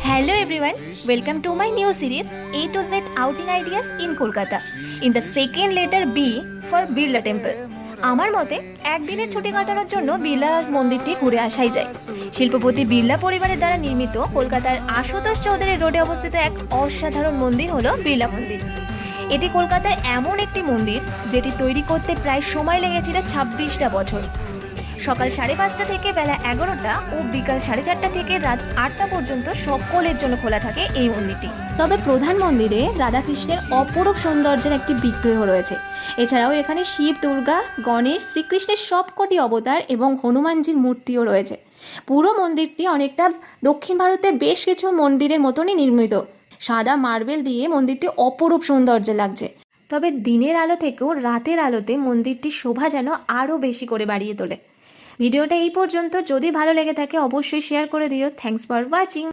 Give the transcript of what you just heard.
Hello everyone, welcome to my new series A to Z Outing Ideas in Kolkata. In the second letter B for Birla Temple. আমার মতে একদিনের ছুটি কাটানোর জন্য বিড়লা মন্দিরটি ঘুরে আসাই যায়। শিল্পপতি বিড়লা পরিবারের দ্বারা নির্মিত কলকাতার আশুতোষ চৌধুরী রোডে অবস্থিত এক অসাধারণ মন্দির হলো বিড়লা মন্দির। এটি কলকাতার এমন একটি মন্দির যেটি তৈরি করতে প্রায় সময় লেগেছিল 26টা বছর। সকাল 5:30 থেকে বেলা 11টা ও বিকাল 4:30 থেকে রাত 8টা পর্যন্ত সকলের জন্য খোলা থাকে এই মন্দিরটি। তবে প্রধান মন্দিরে রাধাকৃষ্ণের অপরূপ সৌন্দর্যের একটি বিগ্রহ রয়েছে। এছাড়াও এখানে শিব, দুর্গা, গণেশ, শ্রীকৃষ্ণের সবকটি অবতার এবং হনুমানজির মূর্তিও রয়েছে। পুরো মন্দিরটি অনেকটা দক্ষিণ ভারতের বেশ কিছু মন্দিরের মতনই নির্মিত। সাদা মার্বেল দিয়ে মন্দিরটি অপরূপ সৌন্দর্য লাগছে। তবে দিনের আলো থেকেও রাতের আলোতে মন্দিরটির শোভা যেন আরও বেশি করে বাড়িয়ে তোলে। ভিডিওটা এই পর্যন্ত। যদি ভালো লেগে থাকে অবশ্যই শেয়ার করে দিও। Thanks for watching.